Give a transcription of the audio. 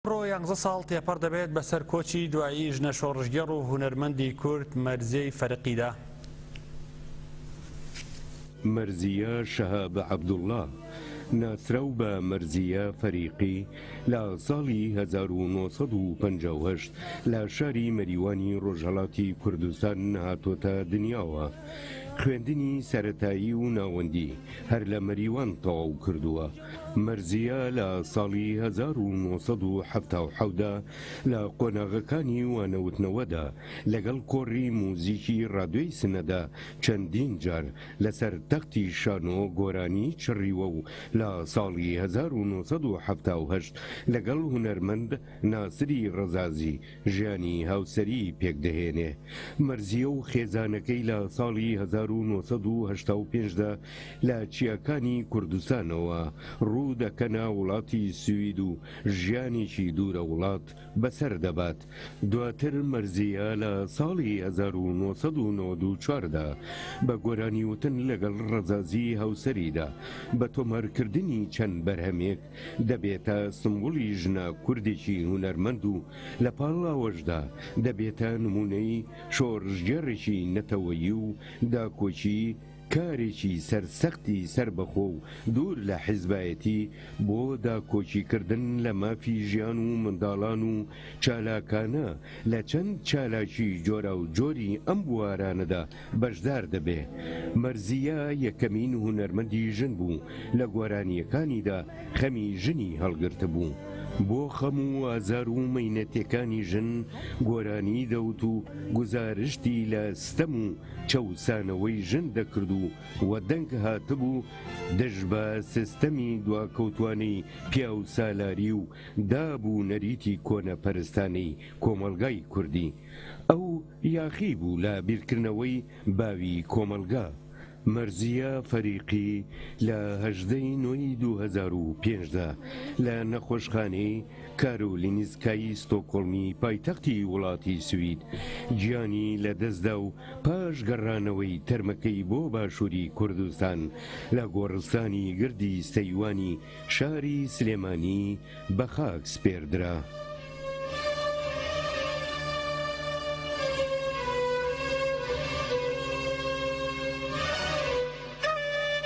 ڕۆ 11 ساڵ تێپەڕ دەبێت بەسەر کۆچی دوایی ژنە شۆڕژگەڕ و هونەرمەندی کورد مەرزیەی فەرقیدا. مەرزیە شەهاب عەبدوڵڵا ناسراو بە مەرزیە فەریقی لە ساڵی 1958 لە شاری مەریوانی ڕۆژهەڵاتی کوردستان هاتۆتە دنیاوە. خوێندنی سەرەتایی و ناوەندی هەر لە مەریوان تەواو کردووە. مەرزیە لە ساڵی 1970دا لە قۆناغەکانی وانەوتنەوەدا لەگەڵ کۆڕی موزیکی ڕادیۆی سنەدا چەندین جار لەسەر تەختی شانۆ گۆرانی چڕیوە و لە ساڵی 1970 لەگەڵ هونەرمەند ناسری ڕەزازی ژیانی هاوسەری پێکدەهێنێ. مەرزیە و خێزانەکەی لە ساڵی 1985دا لە چیاکانی کوردستانەوە ڕوو دەکەنە وڵاتی سوید و ژیانێکی دوورە وڵات بەسەر دەبات. دواتر مەرزیە لە ساڵی 1994دا بە گۆرانیوتن لەگەڵ ڕەزازی هاوسەریدا بە تۆمارکردنی چەند بەرهەمێک دەبێتە سمبوڵی ژنە کوردێکی هونەرمەند و لە پاڵاوەشدا دەبێتە نمونەی شۆڕژگەڕێکی نەتەوەیی و داکۆچی کارێکی سەرسەختی سربەخۆ و دوور لە حیزبایەتی بۆ داکۆچیکردن لە مافی ژیان و منداڵان و چالاکانە لە چەند چالاکی جۆرا و جۆری ئەم بوارانەدا بەشدار دەبێ. مەرزیە یەکەمین هونەرمەندی ژن بوو لە گۆرانیەکانیدا خەمی ژنی هەڵگرت بوو. بۆ خەم و ئازار و مەینەتەکانی ژن گۆرانی دەوت و گزارشتی لە ستەم و چەوسانەوەی ژن دەکرد و وەدەنگ هاتبوو دژ بە سیستەمی دواکەوتوانەی پیا و سالاری و دابوو نەریتی کۆنەپەرستانەی کۆمەلگای کوردی. ئەو یاخی بوو لە بیرکردنەوەی باوی کۆمەلگا. مەرزیە فەریقی لە 18 نۆی 2005دا لە نەخۆشخانەی کارۆلینسکای ستۆکۆڵمی پایتەختی وڵاتی سوید گیانی لەدەستدا و پاش گەڕانەوەی تەرمەکەی بۆ باشووری کوردستان لە گۆڕستانی گردی سەیوانی شاری سلێمانی بە خاک سپێردرا.